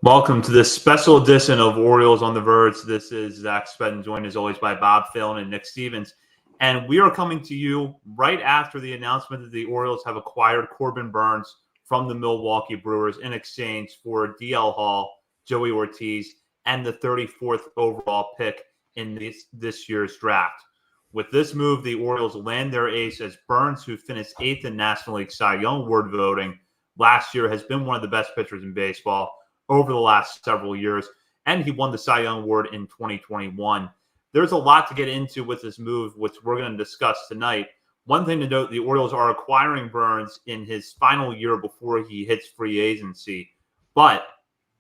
Welcome to this special edition of Orioles on the Verge. This is Zach Spedden, joined as always by Bob Phelan and Nick Stevens. And we are coming to you right after the announcement that the Orioles have acquired Corbin Burnes from the Milwaukee Brewers in exchange for DL Hall, Joey Ortiz, and the 34th overall pick in this year's draft. With this move, the Orioles land their ace as Burnes, who finished 8th in National League Cy Young Award voting last year, has been one of the best pitchers in baseball over the last several years, and he won the Cy Young Award in 2021. There's a lot to get into with this move, which we're going to discuss tonight. One thing to note, the Orioles are acquiring Burnes in his final year before he hits free agency, but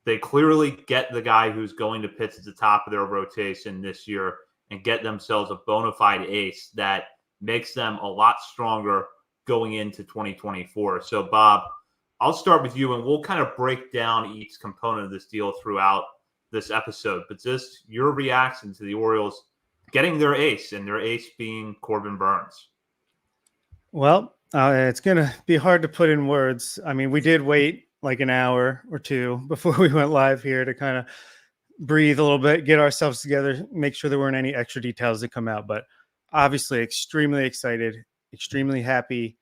they clearly get the guy who's going to pitch at the top of their rotation this year and get themselves a bona fide ace that makes them a lot stronger going into 2024. So, Bob, I'll start with you, and we'll kind of break down each component of this deal throughout this episode. But just your reaction to the Orioles getting their ace, and their ace being Corbin Burnes. Well, it's going to be hard to put in words. I mean, we did wait like an hour or two before we went live here to kind of breathe a little bit, get ourselves together, make sure there weren't any extra details that come out. But obviously, extremely excited, extremely happy.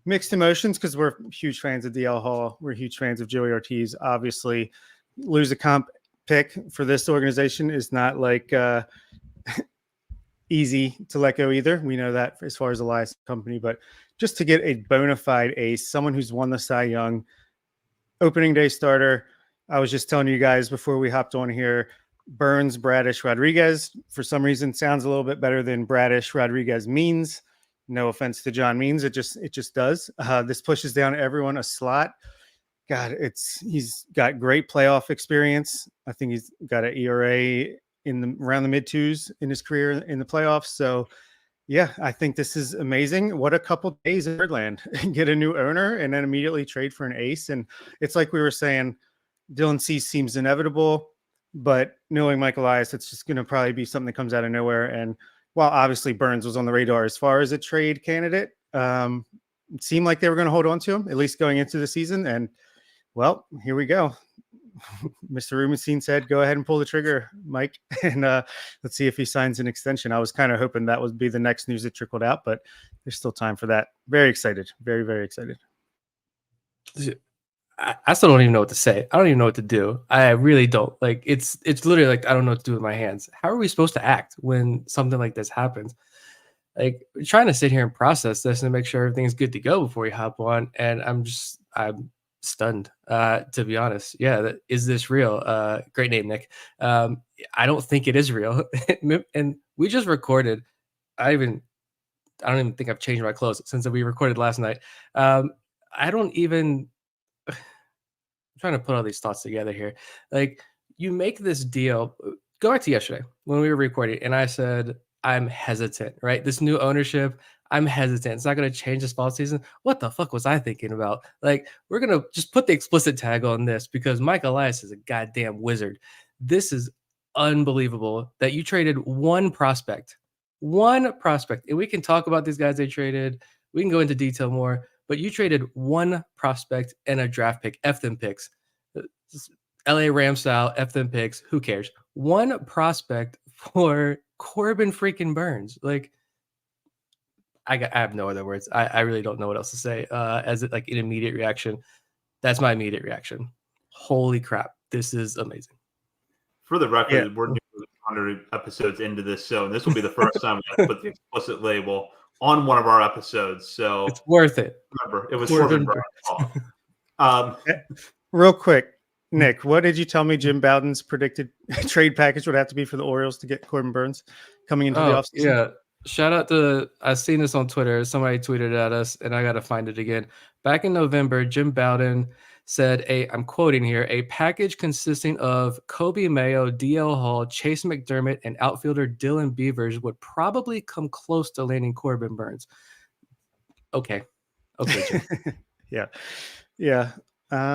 Mixed emotions because we're huge fans of DL Hall. We're huge fans of Joey Ortiz. Obviously, lose a comp pick for this organization is not like easy to let go either. We know that as far as Elias company, but just to get a bona fide ace, someone who's won the Cy Young, opening day starter. I was just telling you guys before we hopped on here, Burnes, Bradish, Rodriguez, for some reason sounds a little bit better than Bradish, Rodriguez Means. No offense to John Means, it just does. This pushes down everyone a slot. God, he's got great playoff experience. I think he's got an ERA around the mid twos in his career in the playoffs. So, yeah, I think this is amazing. What a couple days in Birdland, get a new owner and then immediately trade for an ace. And it's like we were saying, Dylan Cease seems inevitable, but knowing Mike Elias, it's just going to probably be something that comes out of nowhere. And while obviously Burnes was on the radar as far as a trade candidate, it seemed like they were going to hold on to him, at least going into the season. And, well, here we go. Mr. Rubenstein said, go ahead and pull the trigger, Mike, and let's see if he signs an extension. I was kind of hoping that would be the next news that trickled out, but there's still time for that. Very excited. Very, very excited. I still don't even know what to say. I don't even know what to do. I really don't. Like it's literally like I don't know what to do with my hands. How are we supposed to act when something like this happens? Like we're trying to sit here and process this and make sure everything's good to go before we hop on. And I'm stunned, to be honest. Yeah, is this real? Great name, Nick. I don't think it is real. And we just recorded. I don't even think I've changed my clothes since we recorded last night. I don't even. I'm trying to put all these thoughts together here. Like you make this deal. Go back to yesterday when we were recording, and I said I'm hesitant. Right, this new ownership. I'm hesitant. It's not going to change this fall season. What the fuck was I thinking about? Like we're gonna just put the explicit tag on this because Mike Elias is a goddamn wizard. This is unbelievable that you traded one prospect, and we can talk about these guys they traded. We can go into detail more. But you traded one prospect and a draft pick, F them picks. LA Rams style, F them picks. Who cares? One prospect for Corbin freaking Burnes. Like, I have no other words. I really don't know what else to say. As an immediate reaction, that's my immediate reaction. Holy crap, this is amazing. For the record, we're 100 episodes into this show, and this will be the first time we put the explicit label on one of our episodes, so it's worth it. Remember, it was Corbin Burnes. Real quick, Nick, what did you tell me Jim Bowden's predicted trade package would have to be for the Orioles to get Corbin Burnes coming into the offseason? Yeah, shout out to I've seen this on Twitter. Somebody tweeted at us, and I got to find it again. Back in November, Jim Bowden said I'm quoting here, a package consisting of Kobe Mayo, DL Hall, Chase McDermott, and outfielder Dylan Beavers would probably come close to landing Corbin Burnes. Okay, Jim. Yeah.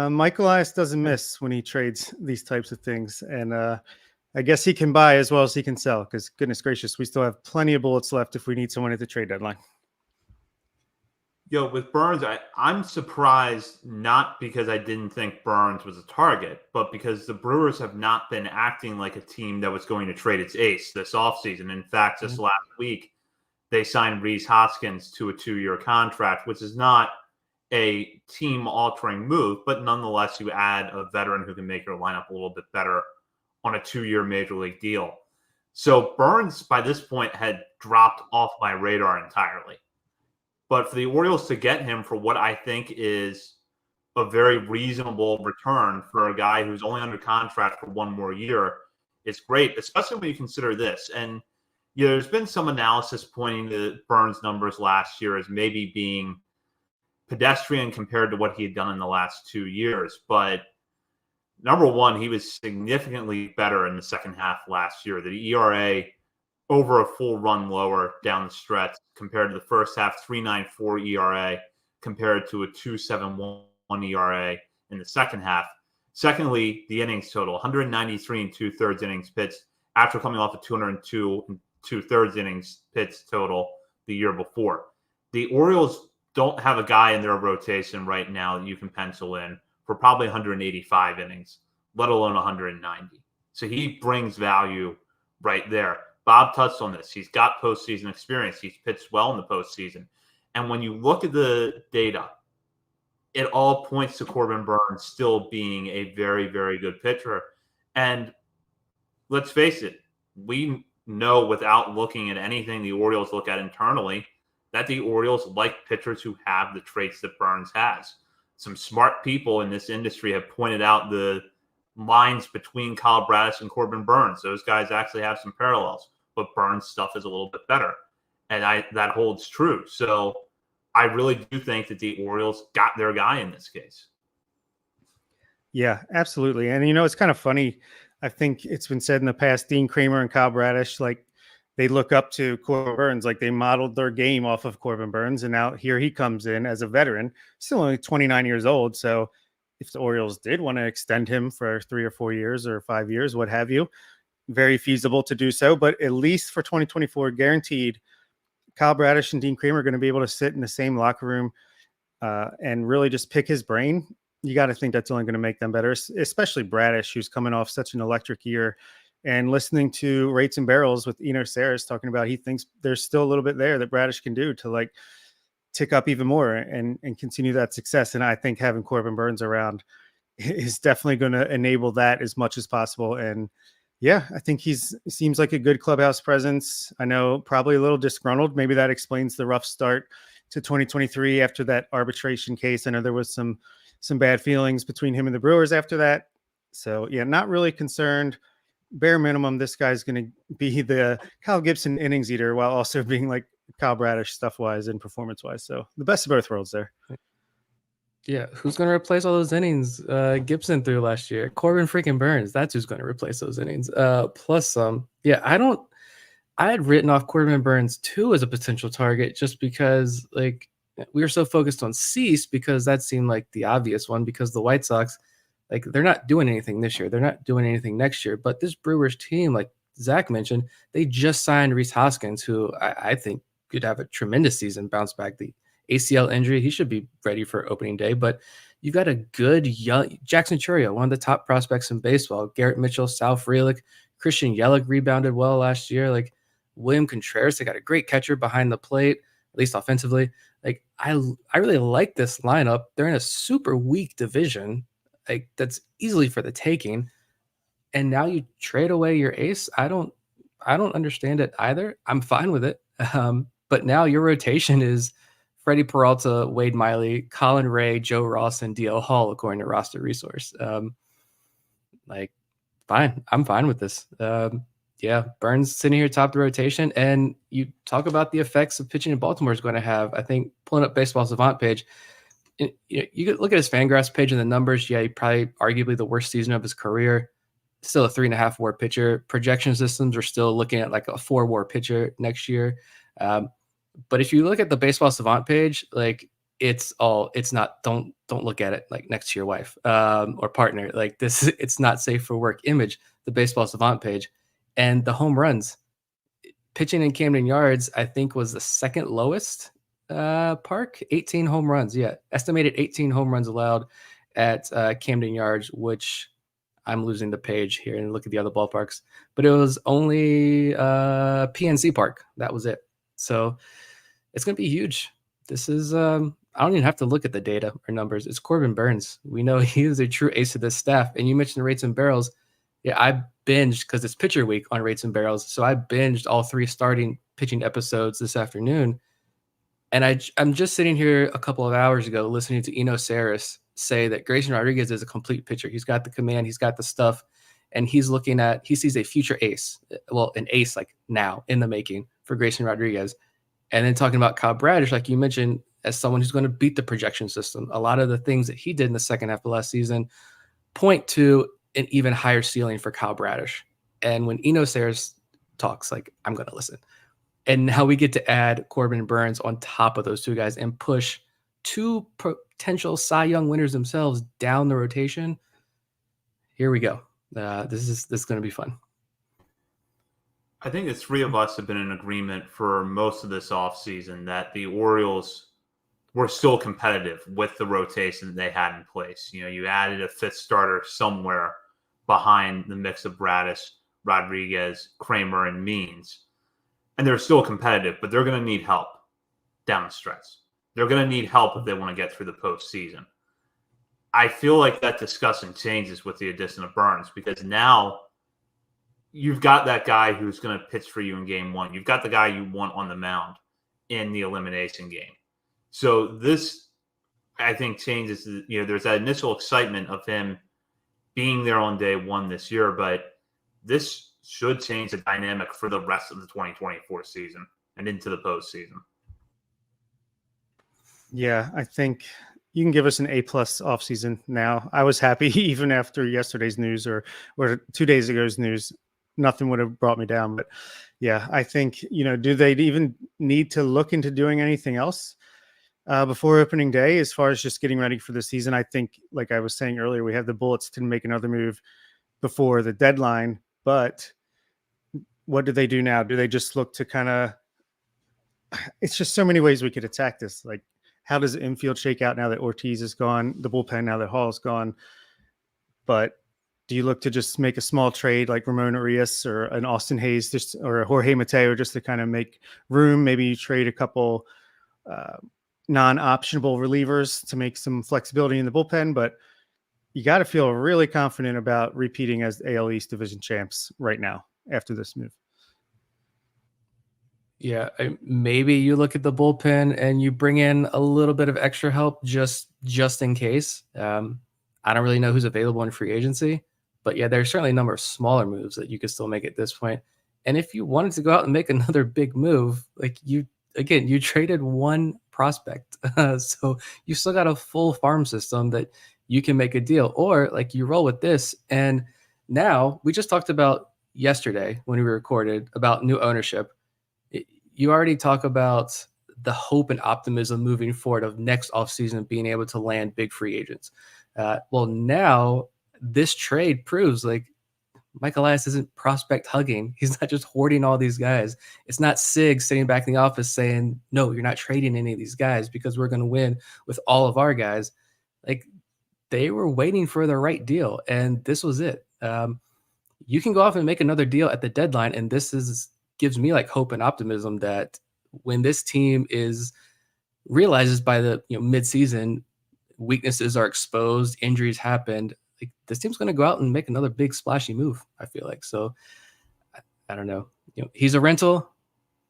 Mike Elias doesn't miss when he trades these types of things. And I guess he can buy as well as he can sell because, goodness gracious, we still have plenty of bullets left if we need someone at the trade deadline. With Burnes, I'm surprised not because I didn't think Burnes was a target, but because the Brewers have not been acting like a team that was going to trade its ace this offseason. In fact, just last week, they signed Rhys Hoskins to a 2-year contract, which is not a team-altering move, but nonetheless, you add a veteran who can make your lineup a little bit better on a 2-year major league deal. So Burnes, by this point, had dropped off my radar entirely. But for the Orioles to get him for what I think is a very reasonable return for a guy who's only under contract for 1 more year is great, especially when you consider this. And there's been some analysis pointing to Burnes' numbers last year as maybe being pedestrian compared to what he had done in the last 2 years. But number one, he was significantly better in the second half last year. The ERA over a full run lower down the stretch compared to the first half, 3.94 ERA compared to a 2.71 ERA in the second half. Secondly, the innings total, 193 and 2/3 innings pitched after coming off a 202 and 2/3 innings pitched total the year before. The Orioles don't have a guy in their rotation right now that you can pencil in for probably 185 innings, let alone 190. So he brings value right there. Bob touched on this. He's got postseason experience. He's pitched well in the postseason. And when you look at the data, it all points to Corbin Burnes still being a very, very good pitcher. And let's face it, we know without looking at anything the Orioles look at internally that the Orioles like pitchers who have the traits that Burnes has. Some smart people in this industry have pointed out the lines between Kyle Bradish and Corbin Burnes. Those guys actually have some parallels, but Burnes' stuff is a little bit better. And that holds true. So I really do think that the Orioles got their guy in this case. Yeah, absolutely. And, it's kind of funny. I think it's been said in the past, Dean Kramer and Kyle Bradish, like they look up to Corbin Burnes, like they modeled their game off of Corbin Burnes. And now here he comes in as a veteran, still only 29 years old. So if the Orioles did want to extend him for 3 or 4 years or 5 years, what have you, very feasible to do so. But at least for 2024, guaranteed, Kyle Bradish and Dean Kramer are going to be able to sit in the same locker room and really just pick his brain. You got to think that's only going to make them better, especially Bradish, who's coming off such an electric year. And listening to Rates and Barrels with Eno Saris talking about he thinks there's still a little bit there that Bradish can do to like tick up even more and continue that success. And I think having Corbin Burnes around is definitely going to enable that as much as possible. And yeah, I think seems like a good clubhouse presence. I know probably a little disgruntled. Maybe that explains the rough start to 2023 after that arbitration case. I know there was some bad feelings between him and the Brewers after that. So yeah, not really concerned. Bare minimum, this guy's going to be the Kyle Gibson innings eater while also being like Kyle Bradish stuff-wise and performance-wise. So the best of both worlds there. Yeah, who's going to replace all those innings Gibson threw last year? Corbin freaking Burnes. That's who's going to replace those innings. Plus some. Yeah, I had written off Corbin Burnes too as a potential target just because like we were so focused on Cease because that seemed like the obvious one because the White Sox, like they're not doing anything this year. They're not doing anything next year. But this Brewers team, like Zach mentioned, they just signed Rhys Hoskins, who I think could have a tremendous season, bounce back. The ACL injury, he should be ready for opening day. But you got a good young Jackson Chourio, one of the top prospects in baseball. Garrett Mitchell, Sal Frelick, Christian Yelich rebounded well last year. Like William Contreras, they got a great catcher behind the plate, at least offensively. Like I really like this lineup. They're in a super weak division. Like that's easily for the taking. And now you trade away your ace. I don't understand it either. I'm fine with it. But now your rotation is Freddie Peralta, Wade Miley, Colin Ray, Joe Ross, and DL Hall, according to Roster Resource. Like, fine. I'm fine with this. Yeah, Burnes sitting here top of the rotation. And you talk about the effects of pitching in Baltimore is going to have. I think pulling up Baseball Savant page, you could look at his Fangraphs page and the numbers. Yeah, he probably arguably the worst season of his career. Still a 3.5 WAR pitcher. Projection systems are still looking at like a 4 WAR pitcher next year. But if you look at the Baseball Savant page, like it's not, don't look at it like next to your wife or partner. Like this, it's not safe for work image, the Baseball Savant page. And the home runs, pitching in Camden Yards, I think was the second lowest Park, 18 home runs. Yeah, estimated 18 home runs allowed at Camden Yards, which I'm losing the page here and look at the other ballparks. But it was only PNC Park. That was it. So it's going to be huge. This is I don't even have to look at the data or numbers. It's Corbin Burnes. We know he is a true ace of this staff. And you mentioned Rates and Barrels. Yeah, I binged because it's pitcher week on Rates and Barrels. So I binged all 3 starting pitching episodes this afternoon. And I'm just sitting here a couple of hours ago listening to Eno Saris say that Grayson Rodriguez is a complete pitcher. He's got the command, he's got the stuff, and he sees a future ace. Well, an ace like now in the making for Grayson Rodriguez. And then talking about Kyle Bradish, like you mentioned, as someone who's going to beat the projection system. A lot of the things that he did in the second half of last season point to an even higher ceiling for Kyle Bradish. And when Eno Saris talks, like, I'm going to listen. And how we get to add Corbin Burnes on top of those 2 guys and push 2 potential Cy Young winners themselves down the rotation. Here we go. This is going to be fun. I think the 3 of us have been in agreement for most of this offseason that the Orioles were still competitive with the rotation that they had in place. You know, you added a 5th starter somewhere behind the mix of Bradish, Rodriguez, Kramer, and Means. And they're still competitive, but they're going to need help down the stretch. They're going to need help if they want to get through the postseason. I feel like that discussion changes with the addition of Burnes because now you've got that guy who's going to pitch for you in game 1. You've got the guy you want on the mound in the elimination game. So this, I think, changes. You know, there's that initial excitement of him being there on day 1 this year, but this should change the dynamic for the rest of the 2024 season and into the postseason. Yeah, I think you can give us an A+ offseason now. I was happy even after yesterday's news or 2 days ago's news. Nothing would have brought me down. But yeah, I think, you know, do they even need to look into doing anything else before opening day as far as just getting ready for the season? I think, like I was saying earlier, we have the bullets to make another move before the deadline. But what do they do now? Do they just look to kind of – it's just so many ways we could attack this. Like, how does the infield shake out now that Ortiz is gone, the bullpen now that Hall is gone? But do you look to just make a small trade like Ramon Arias or an Austin Hayes or a Jorge Mateo just to kind of make room? Maybe you trade a couple non-optionable relievers to make some flexibility in the bullpen, but you got to feel really confident about repeating as AL East division champs right now after this move. Yeah, maybe you look at the bullpen and you bring in a little bit of extra help just in case. I don't really know who's available in free agency, but yeah, there's certainly a number of smaller moves that you could still make at this point. And if you wanted to go out and make another big move, like you traded 1 prospect, so you still got a full farm system that you can make a deal, or like you roll with this. And now we just talked about yesterday when we recorded about new ownership. You already talk about the hope and optimism moving forward of next offseason being able to land big free agents. Well, now this trade proves like Mike Elias isn't prospect hugging. He's not just hoarding all these guys. It's not Sig sitting back in the office saying, no, you're not trading any of these guys because we're going to win with all of our guys. Like, they were waiting for the right deal, and this was it. You can go off and make another deal at the deadline, and gives me like hope and optimism that when this team realizes by the mid-season weaknesses are exposed, injuries happened, like this team's going to go out and make another big splashy move, I feel like. So I don't know. He's a rental,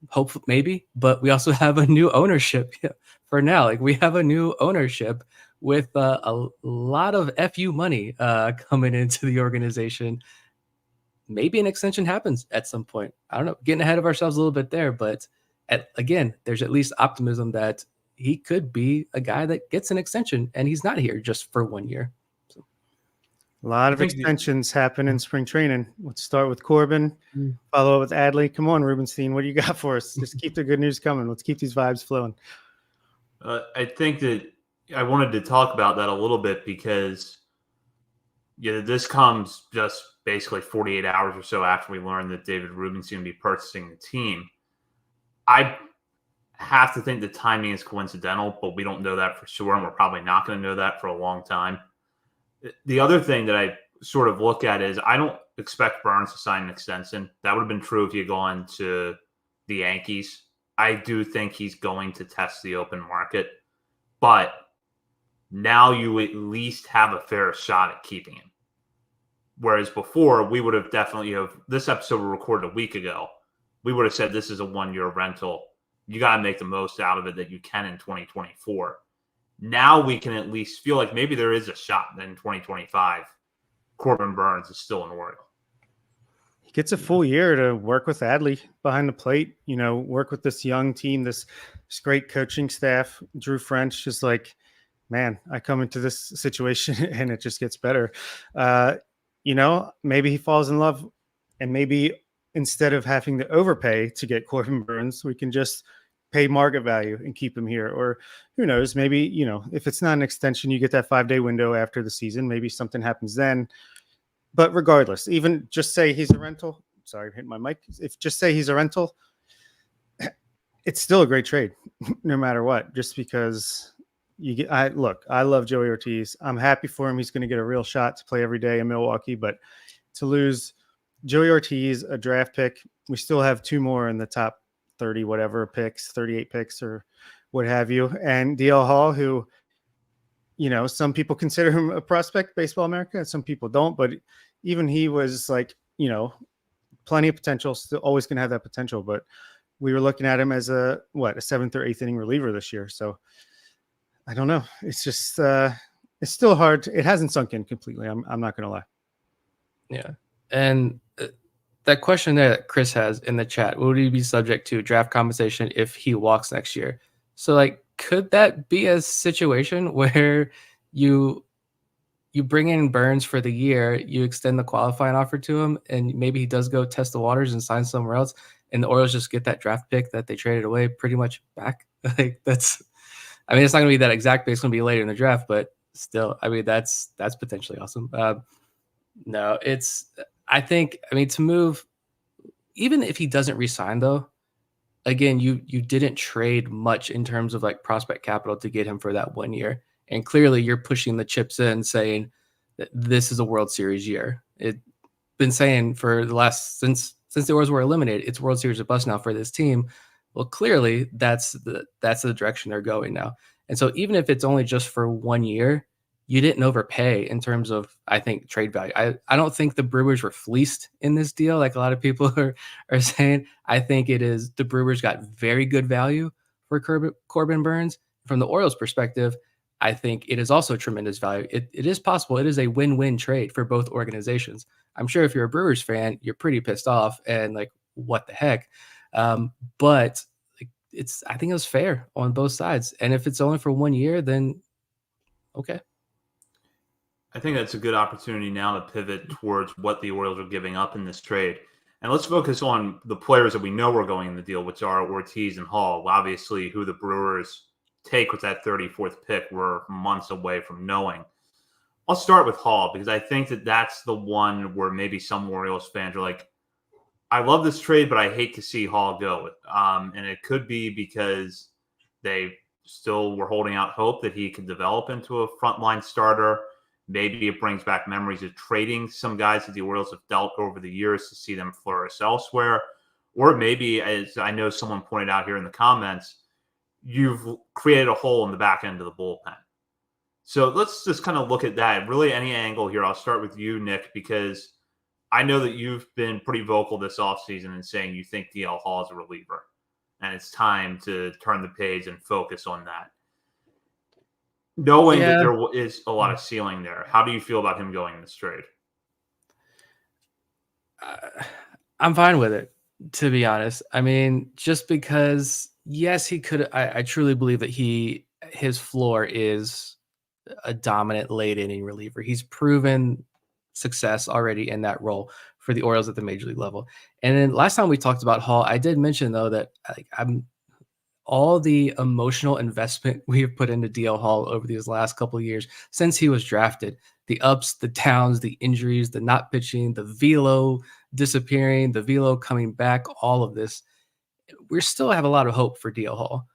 hope maybe, but we also have a new ownership for now. Like, we have a new ownership with a lot of FU money coming into the organization. Maybe an extension happens at some point. I don't know, getting ahead of ourselves a little bit there, but again, there's at least optimism that he could be a guy that gets an extension, and he's not here just for 1 year. So, a lot of extensions happen in spring training. Let's start with Corbin, follow up with Adley. Come on, Rubenstein, what do you got for us? Just keep the good news coming. Let's keep these vibes flowing. I think that I wanted to talk about that a little bit because this comes just basically 48 hours or so after we learned that David Rubenstein would be purchasing the team. I have to think the timing is coincidental, but we don't know that for sure, and we're probably not going to know that for a long time. The other thing that I sort of look at is I don't expect Burnes to sign an extension. That would have been true if he had gone to the Yankees. I do think he's going to test the open market, but now you at least have a fair shot at keeping him. Whereas before, we would have definitely, this episode was recorded a week ago. We would have said this is a 1-year rental. You got to make the most out of it that you can in 2024. Now we can at least feel like maybe there is a shot that in 2025, Corbin Burnes is still an Oriole. He gets a full year to work with Adley behind the plate, work with this young team, this great coaching staff. Drew French is like, man, I come into this situation and it just gets better. Maybe he falls in love, and maybe instead of having to overpay to get Corbin Burnes, we can just pay market value and keep him here. Or who knows, maybe, if it's not an extension, you get that 5-day window after the season, maybe something happens then. But regardless, even just say he's a rental. Sorry, hit my mic. If just say he's a rental, it's still a great trade, no matter what, just because I love Joey Ortiz. I'm happy for him. He's going to get a real shot to play every day in Milwaukee, but to lose Joey Ortiz, a draft pick, we still have 2 more in the top 30, whatever picks, 38 picks or what have you. And DL Hall, who, some people consider him a prospect, Baseball America, and some people don't, but even he was like, plenty of potential, still always going to have that potential. But we were looking at him as a 7th or 8th inning reliever this year. So I don't know. It's just, it's still hard. It hasn't sunk in completely. I'm not going to lie. Yeah. And that question there that Chris has in the chat, would he be subject to draft compensation if he walks next year? So could that be a situation where you bring in Burnes for the year, you extend the qualifying offer to him, and maybe he does go test the waters and sign somewhere else, and the Orioles just get that draft pick that they traded away pretty much back? It's not going to be that exact pick. It's going to be later in the draft, but still, that's potentially awesome. No, I think to move, even if he doesn't resign though, again, you didn't trade much in terms of prospect capital to get him for that 1 year. And clearly you're pushing the chips in, saying that this is a World Series year. It's been saying for the last, since the Orioles were eliminated, it's World Series or bust now for this team. Well, clearly that's the direction they're going now. And so even if it's only just for 1 year, you didn't overpay in terms of, I think, trade value. I don't think the Brewers were fleeced in this deal like a lot of people are saying. I think it is the Brewers got very good value for Corbin Burnes. From the Orioles' perspective, I think it is also tremendous value. It is possible. It is a win-win trade for both organizations. I'm sure if you're a Brewers fan, you're pretty pissed off and what the heck? But I think it was fair on both sides. And if it's only for 1 year, then okay. I think that's a good opportunity now to pivot towards what the Orioles are giving up in this trade. And let's focus on the players that we know are going in the deal, which are Ortiz and Hall. Obviously, who the Brewers take with that 34th pick, we're months away from knowing. I'll start with Hall because I think that that's the one where maybe some Orioles fans are like, I love this trade, but I hate to see Hall go. And it could be because they still were holding out hope that he could develop into a frontline starter. Maybe it brings back memories of trading some guys that the Orioles have dealt over the years to see them flourish elsewhere. Or maybe, as I know someone pointed out here in the comments, you've created a hole in the back end of the bullpen. So let's just kind of look at that. Really, any angle here. I'll start with you, Nick, because I know that you've been pretty vocal this offseason in saying you think DL Hall is a reliever. And it's time to turn the page and focus on that. Knowing that there is a lot of ceiling there, how do you feel about him going in this trade? I'm fine with it, to be honest. Just because, yes, he could. I truly believe that his floor is a dominant late inning reliever. He's proven success already in that role for the Orioles at the major league level. And then last time we talked about Hall, I did mention though that all the emotional investment we have put into DL Hall over these last couple of years since he was drafted, the ups, the downs, the injuries, the not pitching, the velo disappearing, the velo coming back, all of this. we still have a lot of hope for DL Hall.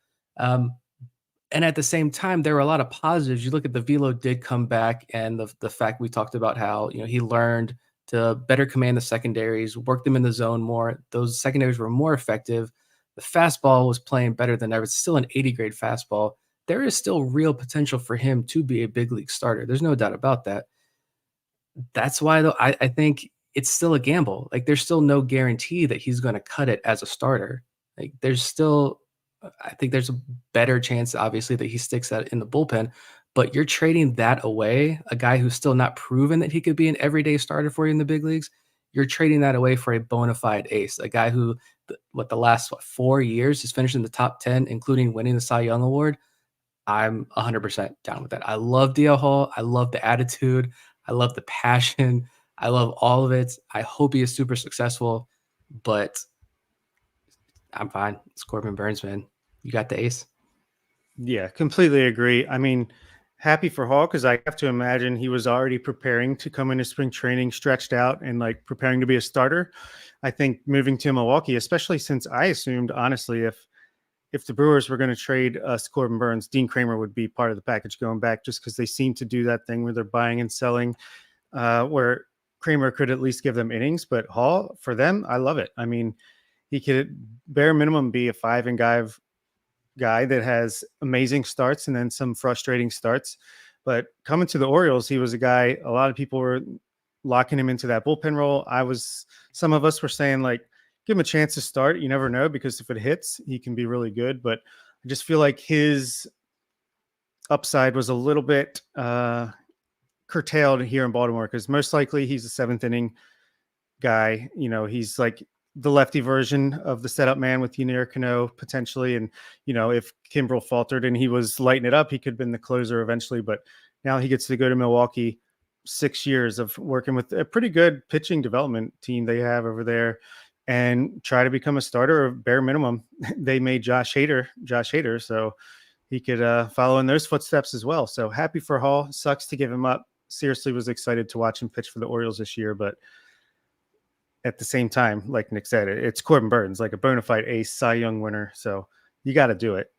And at the same time, there were a lot of positives. You look at the velo did come back, and the fact we talked about how, you know, he learned to better command the secondaries, work them in the zone more. Those secondaries were more effective. The fastball was playing better than ever. It's still an 80 grade fastball. There is still real potential for him to be a big league starter. There's no doubt about that. That's why, though, I think it's still a gamble. Like, there's still no guarantee that he's going to cut it as a starter. Like, there's still, I think there's a better chance, obviously, that he sticks that in the bullpen, but you're trading that away, a guy who's still not proven that he could be an everyday starter for you in the big leagues. You're trading that away for a bona fide ace, a guy who, the last 4 years has finished in the top 10, including winning the Cy Young Award. I'm 100% down with that. I love DL Hall. I love the attitude. I love the passion. I love all of it. I hope he is super successful, but I'm fine. It's Corbin Burnes, man. You got the ace. Yeah, completely agree. I mean, happy for Hall, because I have to imagine he was already preparing to come into spring training stretched out and like preparing to be a starter. I think moving to Milwaukee, especially since I assumed, honestly, if the Brewers were going to trade us Corbin Burnes, Dean Kramer would be part of the package going back, just because they seem to do that thing where they're buying and selling, where Kramer could at least give them innings. But Hall, for them, I love it. I mean, he could bare minimum be a 5-and-5 guy that has amazing starts and then some frustrating starts. But coming to the Orioles, he was a guy, a lot of people were locking him into that bullpen role. Some of us were saying, like, give him a chance to start. You never know, because if it hits, he can be really good. But I just feel like his upside was a little bit curtailed here in Baltimore, because most likely he's a 7th inning guy. You know, he's like the lefty version of the setup man with Yunier Cano potentially. And, you know, if Kimbrel faltered and he was lighting it up, he could have been the closer eventually. But now he gets to go to Milwaukee, 6 years of working with a pretty good pitching development team they have over there, and try to become a starter, or bare minimum. They made Josh Hader, so he could follow in those footsteps as well. So happy for Hall. Sucks to give him up. Seriously was excited to watch him pitch for the Orioles this year, but at the same time, like Nick said, it's Corbin Burnes, like a bona fide ace, Cy Young winner. So you got to do it.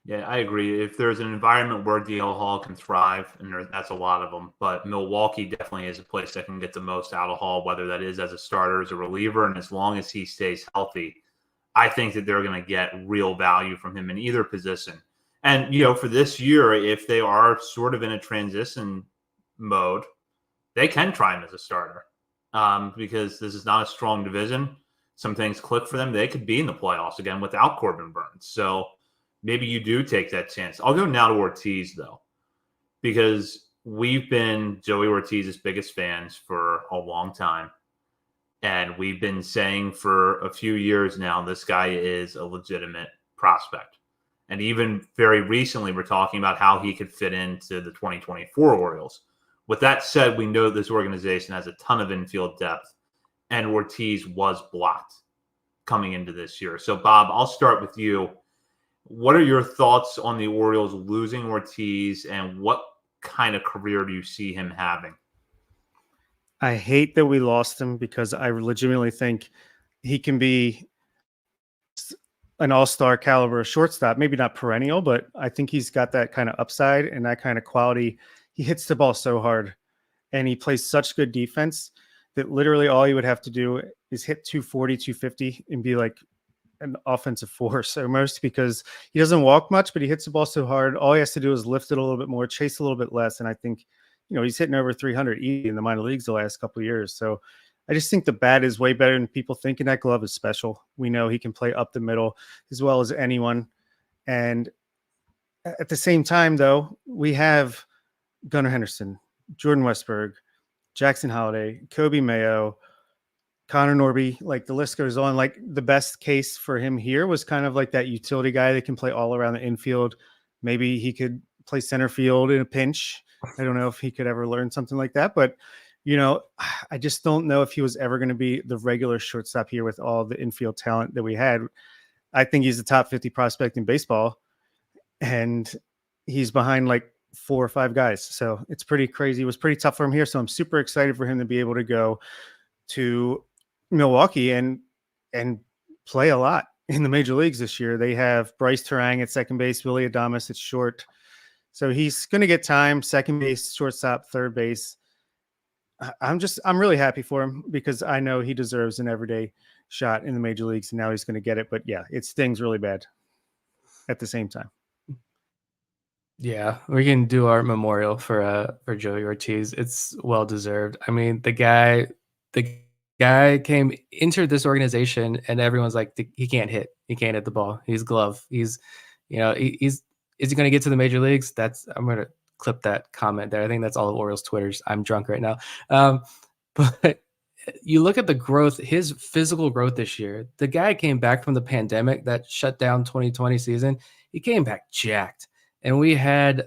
Yeah, I agree. If there's an environment where DL Hall can thrive, and that's a lot of them, but Milwaukee definitely is a place that can get the most out of Hall, whether that is as a starter, as a reliever, and as long as he stays healthy, I think that they're going to get real value from him in either position. And, you know, for this year, if they are sort of in a transition mode, they can try him as a starter, because this is not a strong division. Some things click for them. They could be in the playoffs again without Corbin Burnes. So maybe you do take that chance. I'll go now to Ortiz, though, because we've been Joey Ortiz's biggest fans for a long time. And we've been saying for a few years now, this guy is a legitimate prospect. And even very recently, we're talking about how he could fit into the 2024 Orioles. With that said, we know this organization has a ton of infield depth, and Ortiz was blocked coming into this year. So, Bob, I'll start with you. What are your thoughts on the Orioles losing Ortiz, and what kind of career do you see him having? I hate that we lost him, because I legitimately think he can be an all-star caliber shortstop, maybe not perennial, but I think he's got that kind of upside and that kind of quality. He hits the ball so hard, and he plays such good defense that literally all he would have to do is hit 240, 250 and be like an offensive force almost, because he doesn't walk much, but he hits the ball so hard. All he has to do is lift it a little bit more, chase a little bit less. And I think, you know, he's hitting over 300 easy in the minor leagues the last couple of years. So I just think the bat is way better than people think, and that glove is special. We know he can play up the middle as well as anyone. And at the same time, though, we have Gunnar Henderson, Jordan Westberg, Jackson Holliday, Kobe Mayo, Connor Norby, like the list goes on. Like, the best case for him here was kind of like that utility guy that can play all around the infield. Maybe he could play center field in a pinch. I don't know if he could ever learn something like that, but you know, I just don't know if he was ever going to be the regular shortstop here with all the infield talent that we had. I think he's the top 50 prospect in baseball, and he's behind like 4 or 5 guys. So it's pretty crazy. It was pretty tough for him here. So I'm super excited for him to be able to go to Milwaukee and play a lot. in the major leagues this year. They have Bryce Terang at second base, Willie Adames at short. So he's going to get time, second base, shortstop, third base. I'm really happy for him because I know he deserves an everyday shot in the major leagues, and now he's going to get it. But yeah, it stings really bad at the same time. Yeah, we can do our memorial for Joey Ortiz. It's well deserved. I mean, the guy entered this organization, and everyone's like, he can't hit. He can't hit the ball. He's glove. He's, is he going to get to the major leagues? I'm going to clip that comment there. I think that's all of Orioles Twitter's. I'm drunk right now. But you look at the growth, his physical growth this year. The guy came back from the pandemic that shut down 2020 season. He came back jacked. And we had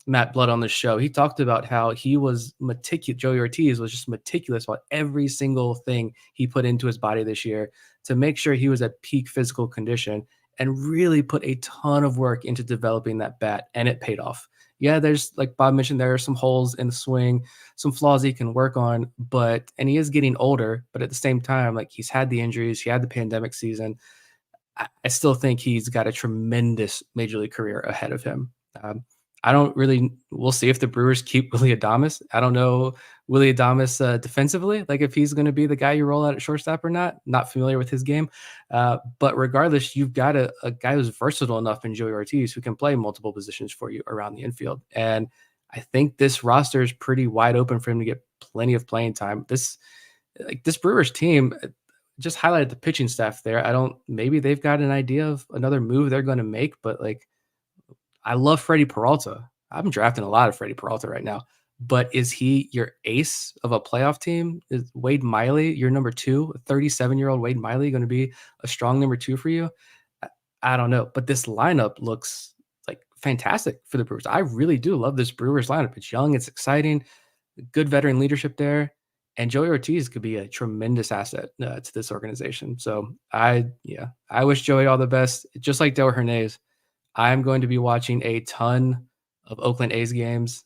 Matt Blood on the show. He talked about how he was meticulous. Joey Ortiz was just meticulous about every single thing he put into his body this year to make sure he was at peak physical condition and really put a ton of work into developing that bat, and it paid off. Yeah, there's, like Bob mentioned, there are some holes in the swing, some flaws he can work on, and he is getting older, but at the same time, like, he's had the injuries, he had the pandemic season. I still think he's got a tremendous major league career ahead of him. We'll see if the Brewers keep Willie Adames. I don't know Willie Adames defensively, like if he's going to be the guy you roll out at shortstop or not. Not familiar with his game. But regardless, you've got a guy who's versatile enough in Joey Ortiz who can play multiple positions for you around the infield. And I think this roster is pretty wide open for him to get plenty of playing time. This Brewers team, just highlighted the pitching staff there. Maybe they've got an idea of another move they're going to make, but like, I love Freddie Peralta. I'm drafting a lot of Freddie Peralta right now, but is he your ace of a playoff team? Is Wade Miley your number two? 37-year-old Wade Miley going to be a strong number two for you? I don't know, but this lineup looks like fantastic for the Brewers. I really do love this Brewers lineup. It's young, it's exciting, good veteran leadership there. And Joey Ortiz could be a tremendous asset to this organization. So I wish Joey all the best. Just like Del Hernandez, I'm going to be watching a ton of Oakland A's games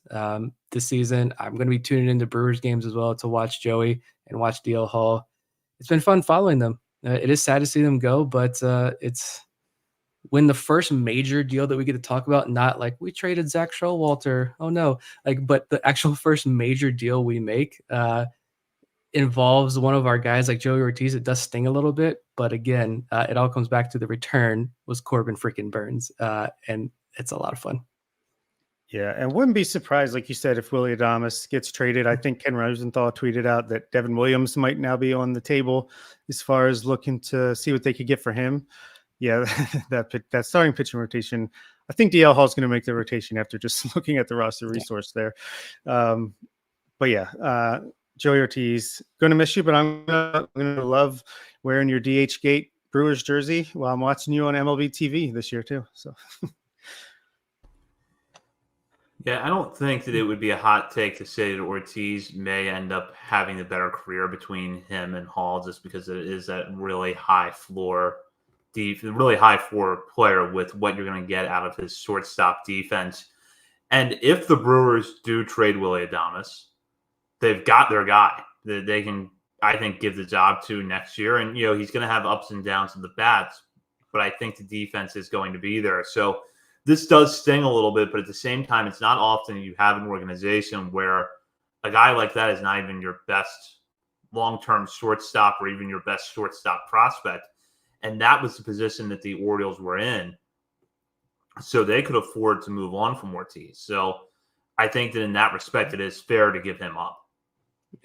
this season. I'm going to be tuning into Brewers games as well to watch Joey and watch DL Hall. It's been fun following them. It is sad to see them go, but it's when the first major deal that we get to talk about, not like we traded Zach Showalter. Oh no, but the actual first major deal we make involves one of our guys like Joey Ortiz. It does sting a little bit, but again, it all comes back to the return was Corbin freaking Burnes, and it's a lot of fun. Yeah, and wouldn't be surprised, like you said, if Willie Adames gets traded. I think Ken Rosenthal tweeted out that Devin Williams might now be on the table as far as looking to see what they could get for him. Yeah, that starting pitching rotation. I think DL Hall's going to make the rotation after just looking at the roster resource there. But yeah, Joey Ortiz, going to miss you, but I'm going to love wearing your DH Gate Brewers jersey while I'm watching you on MLB TV this year too. So, yeah, I don't think that it would be a hot take to say that Ortiz may end up having a better career between him and Hall, just because it is that really high floor, really high floor player with what you're going to get out of his shortstop defense. And if the Brewers do trade Willie Adames, they've got their guy that they can, I think, give the job to next year. And, he's going to have ups and downs of the bats, but I think the defense is going to be there. So this does sting a little bit, but at the same time, it's not often you have an organization where a guy like that is not even your best long-term shortstop or even your best shortstop prospect. And that was the position that the Orioles were in. So they could afford to move on from Ortiz. So I think that in that respect, it is fair to give him up.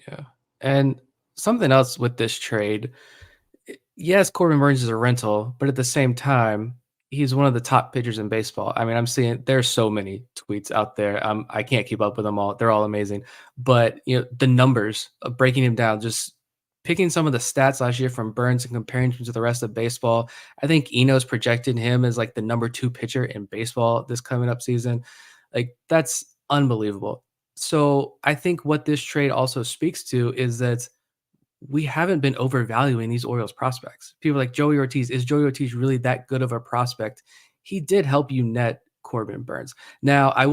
Yeah. And something else with this trade, yes, Corbin Burnes is a rental, but at the same time, he's one of the top pitchers in baseball. I mean, I'm seeing there's so many tweets out there. I can't keep up with them all. They're all amazing. But, the numbers of breaking him down, just picking some of the stats last year from Burnes and comparing him to the rest of baseball. I think Eno's projected him as like the number 2 pitcher in baseball this coming up season. Like, that's unbelievable. So I think what this trade also speaks to is that we haven't been overvaluing these Orioles prospects. People like Joey Ortiz. Is Joey Ortiz really that good of a prospect? He did help you net Corbin Burnes. Now, I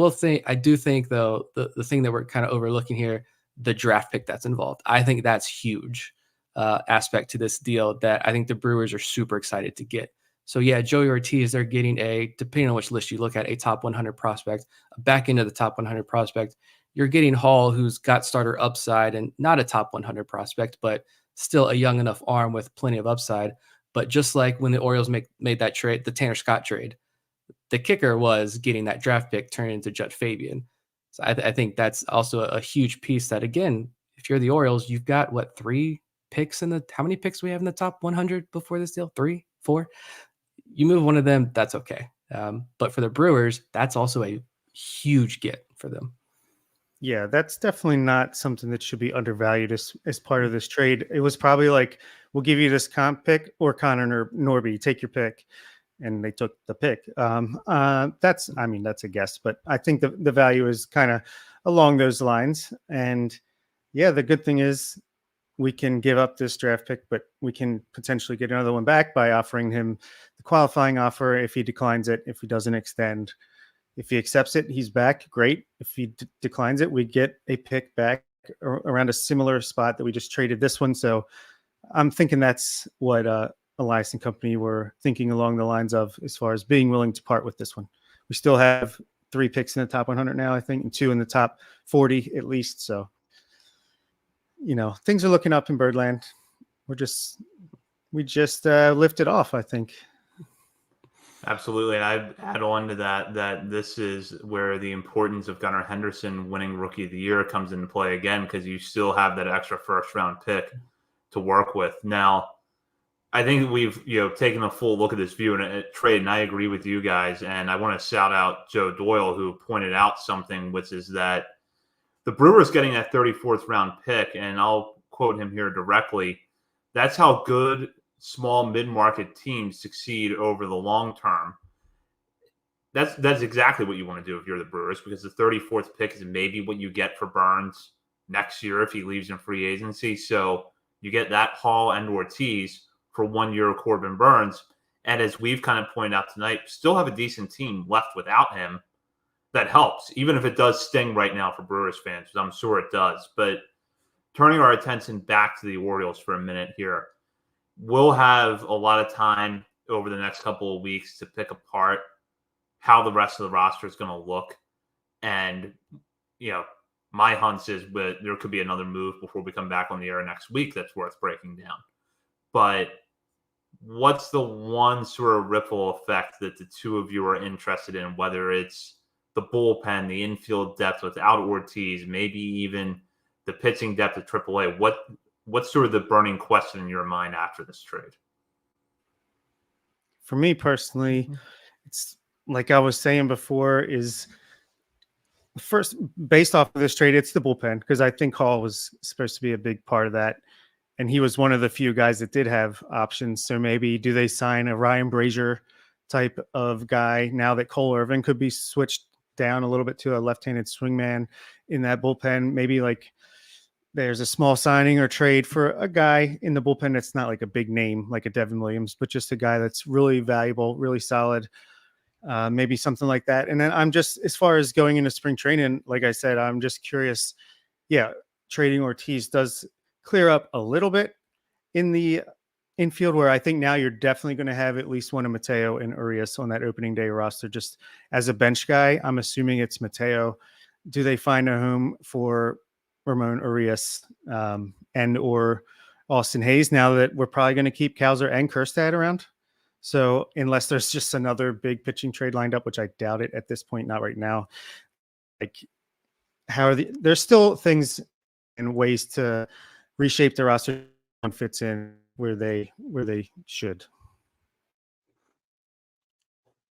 do think though, the thing that we're kind of overlooking here, the draft pick that's involved. I think that's huge. aspect to this deal that I think the Brewers are super excited to get. So yeah, Joey Ortiz, they're getting depending on which list you look at, a top 100 prospect, a back into the top 100 prospect. You're getting Hall, who's got starter upside and not a top 100 prospect, but still a young enough arm with plenty of upside. But just like when the Orioles made that trade, the Tanner Scott trade, the kicker was getting that draft pick turned into Judge Fabian. So I think that's also a huge piece that, again, if you're the Orioles, you've got what, 3 picks how many picks we have in the top 100 before this deal? 3, 4? You move one of them, that's okay. But for the Brewers, that's also a huge get for them. Yeah, that's definitely not something that should be undervalued as part of this trade. It was probably like, we'll give you this comp pick or Connor Norby, take your pick. And they took the pick. That's a guess, but I think the value is kind of along those lines. And yeah, the good thing is we can give up this draft pick, but we can potentially get another one back by offering him the qualifying offer if he declines it, if he doesn't extend. If he accepts it, he's back. Great. If he declines it, we get a pick back around a similar spot that we just traded this one. So I'm thinking that's what Elias and company were thinking along the lines of as far as being willing to part with this one. We still have 3 picks in the top 100 now, I think, and 2 in the top 40 at least. So, things are looking up in Birdland. We just lifted off, I think. Absolutely. And I'd add on to that this is where the importance of Gunnar Henderson winning Rookie of the Year comes into play again, because you still have that extra first-round pick to work with. Now, I think we've taken a full look at this view and a trade, and I agree with you guys. And I want to shout out Joe Doyle, who pointed out something, which is that the Brewers getting that 34th round pick, and I'll quote him here directly, that's how good small mid-market teams succeed over the long term. That's exactly what you want to do if you're the Brewers, because the 34th pick is maybe what you get for Burnes next year if he leaves in free agency. So you get that Hall and Ortiz for 1 year of Corbin Burnes. And as we've kind of pointed out tonight, still have a decent team left without him. That helps, even if it does sting right now for Brewers fans, which I'm sure it does. But turning our attention back to the Orioles for a minute here, we'll have a lot of time over the next couple of weeks to pick apart how the rest of the roster is going to look. And, my hunch is that there could be another move before we come back on the air next week that's worth breaking down. But what's the one sort of ripple effect that the two of you are interested in, whether it's the bullpen, the infield depth without Ortiz, maybe even the pitching depth at AAA? What's sort of the burning question in your mind after this trade? For me personally, it's like I was saying before, is first, based off of this trade, it's the bullpen, because I think Hall was supposed to be a big part of that. And he was one of the few guys that did have options. So maybe do they sign a Ryan Brazier type of guy now that Cole Irvin could be switched down a little bit to a left-handed swingman in that bullpen? Maybe like there's a small signing or trade for a guy in the bullpen that's not like a big name like a Devin Williams, but just a guy that's really valuable, really solid. Maybe something like that. And then I'm just, as far as going into spring training, like I said, I'm just curious. Yeah, trading Ortiz does clear up a little bit in the infield, where I think now you're definitely going to have at least one of Mateo and Urias on that opening day roster. Just as a bench guy, I'm assuming it's Mateo. Do they find a home for Ramon Urias and or Austin Hayes now that we're probably going to keep Kowser and Kjerstad around? So unless there's just another big pitching trade lined up, which I doubt it at this point, not right now. Like, there's still things and ways to reshape the roster and fits in where they should.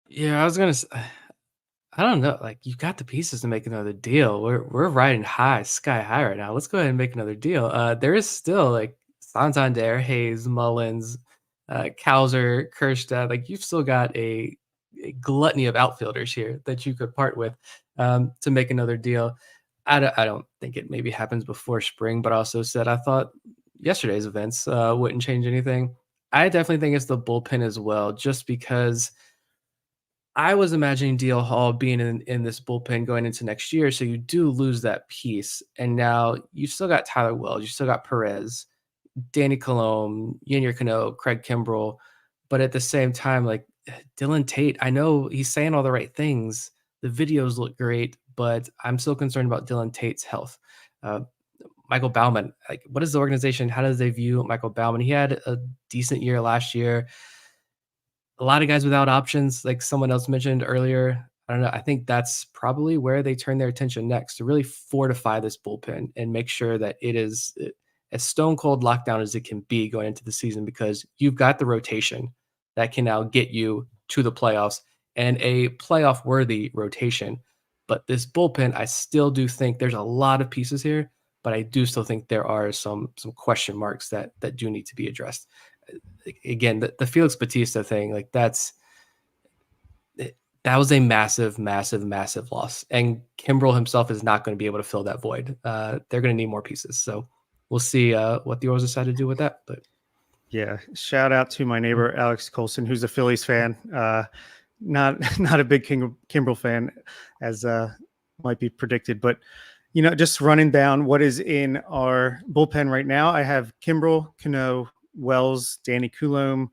Yeah, I was gonna say, I don't know. Like, you've got the pieces to make another deal. We're riding sky high right now. Let's go ahead and make another deal. There is still like Santander, Hayes, Mullins, Kowser, Kjerstad. Like, you've still got a gluttony of outfielders here that you could part with to make another deal. I don't think it maybe happens before spring, but I also said I thought yesterday's events wouldn't change anything. I definitely think it's the bullpen as well, just because I was imagining DL Hall being in this bullpen going into next year. So you do lose that piece. And now you've still got Tyler Wells. You still got Perez. Danny Colome, Yenier Cano, Craig Kimbrell, but at the same time, like Dylan Tate, I know he's saying all the right things. The videos look great, but I'm still concerned about Dylan Tate's health. Uh, Michael Baumann, like what is the organization? How does they view Michael Baumann? He had a decent year last year. A lot of guys without options, like someone else mentioned earlier. I don't know. I think that's probably where they turn their attention next to really fortify this bullpen and make sure that it is as stone cold lockdown as it can be going into the season, because you've got the rotation that can now get you to the playoffs and a playoff worthy rotation. But this bullpen, I still do think there's a lot of pieces here, but I do still think there are some question marks that do need to be addressed. Again, the Felix Bautista thing, like that was a massive, massive, massive loss. And Kimbrel himself is not going to be able to fill that void. They're going to need more pieces. So we'll see what the Orioles decide to do with that. But yeah, shout out to my neighbor Alex Colson, who's a Phillies fan. Not a big Kimbrel fan, as might be predicted. But just running down what is in our bullpen right now, I have Kimbrel, Cano, Wells, Danny Coulombe,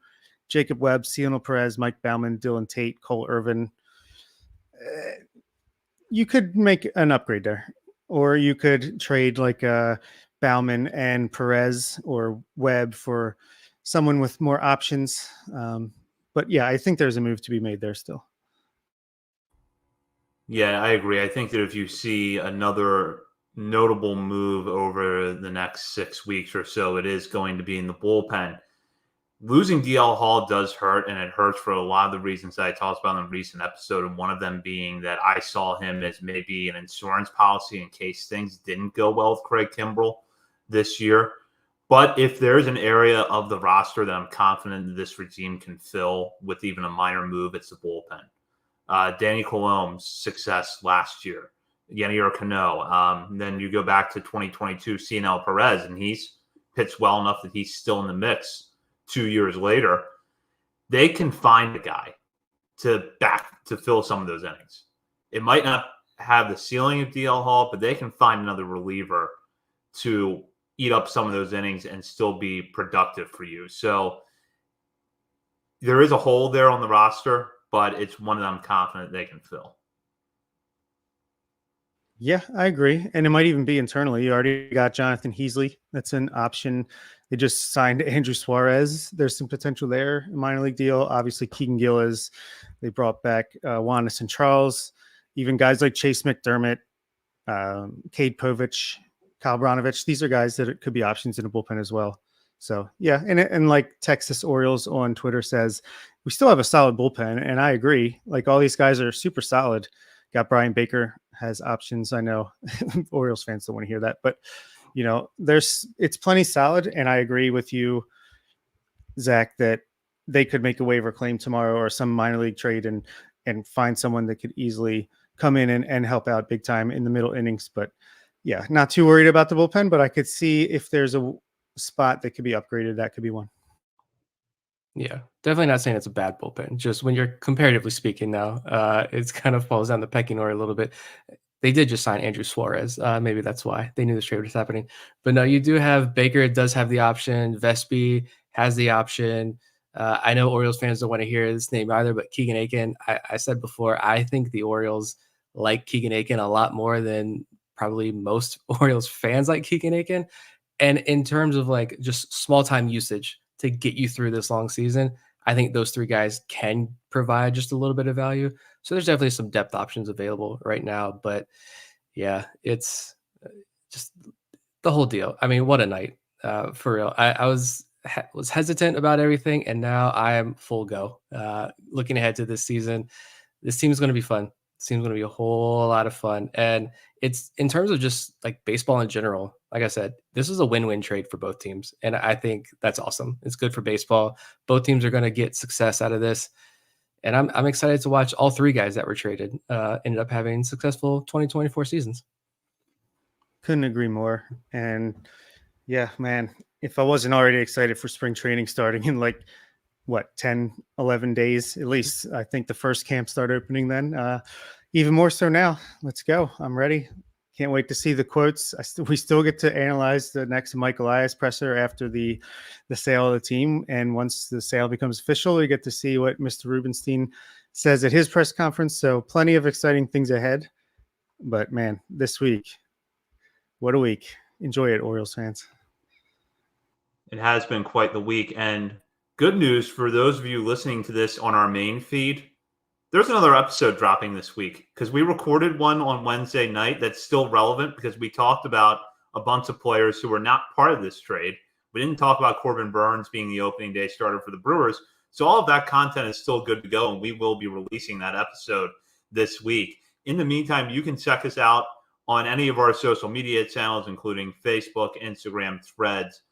Jacob Webb, Cionel Perez, Mike Baumann, Dylan Tate, Cole Irvin. You could make an upgrade there, or you could trade like Baumann and Perez or Webb for someone with more options. But yeah, I think there's a move to be made there still. Yeah, I agree. I think that if you see another notable move over the next 6 weeks or so, it is going to be in the bullpen. Losing DL Hall does hurt, and it hurts for a lot of the reasons that I talked about in a recent episode, and one of them being that I saw him as maybe an insurance policy in case things didn't go well with Craig Kimbrel this year. But if there's an area of the roster that I'm confident that this regime can fill with even a minor move, it's the bullpen. Danny Colombe's success last year, Yenier Cano. Then you go back to 2022, Cionel Perez, and he's pitched well enough that he's still in the mix 2 years later. They can find a guy to fill some of those innings. It might not have the ceiling of DL Hall, but they can find another reliever to eat up some of those innings and still be productive for you. So there is a hole there on the roster, but it's one that I'm confident they can fill. Yeah, I agree. And it might even be internally. You already got Jonathan Heasley. That's an option. They just signed Andrew Suarez. There's some potential there. A minor league deal. Obviously, Keegan Gillis. They brought back Juan Charles. Even guys like Chase McDermott, Cade Povich, Kyle Bronovich. These are guys that could be options in a bullpen as well. So, yeah. And like Texas Orioles on Twitter says, we still have a solid bullpen. And I agree. Like all these guys are super solid. Got Brian Baker has options. I know Orioles fans don't want to hear that, but it's plenty solid. And I agree with you, Zach, that they could make a waiver claim tomorrow or some minor league trade and find someone that could easily come in and help out big time in the middle innings. But yeah, not too worried about the bullpen, but I could see if there's a spot that could be upgraded, that could be one. Yeah, definitely not saying it's a bad bullpen. Just when you're comparatively speaking now, it's kind of falls down the pecking order a little bit. They did just sign Andrew Suarez. Maybe that's why they knew this trade was happening. But no, you do have Baker. It does have the option. Vespi has the option. I know Orioles fans don't want to hear this name either, but Keegan Aiken, I said before, I think the Orioles like Keegan Aiken a lot more than probably most Orioles fans like Keegan Aiken. And in terms of like just small time usage to get you through this long season, I think those three guys can provide just a little bit of value. So there's definitely some depth options available right now. But yeah, it's just the whole deal. I mean, what a night for real. I was hesitant about everything, and now I am full go. Looking ahead to this season, this team is going to be fun. This team's going to be a whole lot of fun. And it's in terms of just like baseball in general, like I said, this is a win-win trade for both teams. And I think that's awesome. It's good for baseball. Both teams are going to get success out of this. And I'm excited to watch all three guys that were traded ended up having successful 2024 seasons. Couldn't agree more. And yeah, man, if I wasn't already excited for spring training starting in 10, 11 days, at least I think the first camp start opening then, even more so now. Let's go. I'm ready. Can't wait to see the quotes. We still get to analyze the next Mike Elias presser after the sale of the team. And once the sale becomes official, we get to see what Mr. Rubenstein says at his press conference. So plenty of exciting things ahead. But man, this week, what a week. Enjoy it, Orioles fans. It has been quite the week. And good news for those of you listening to this on our main feed. There's another episode dropping this week because we recorded one on Wednesday night that's still relevant because we talked about a bunch of players who were not part of this trade. We didn't talk about Corbin Burnes being the opening day starter for the Brewers. So all of that content is still good to go, and we will be releasing that episode this week. In the meantime, you can check us out on any of our social media channels, including Facebook, Instagram, Threads,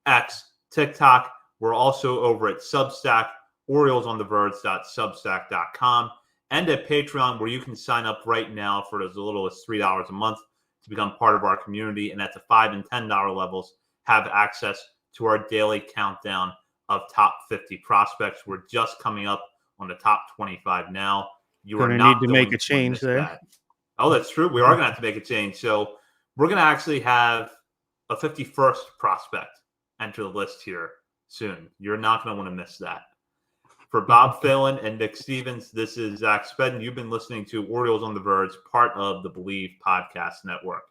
X, TikTok. We're also over at Substack, OriolesOnTheVerge.substack.com, and at Patreon, where you can sign up right now for as little as $3 a month to become part of our community, and at the $5 and $10 levels, have access to our daily countdown of top 50 prospects. We're just coming up on the top 25 now. You are not need to make a change there. That. Oh, that's true. We are going to have to make a change. So we're going to actually have a 51st prospect enter the list here soon. You're not going to want to miss that. For Bob Phelan and Nick Stevens, this is Zach Spedden. You've been listening to Orioles on the Verge, part of the Believe Podcast Network.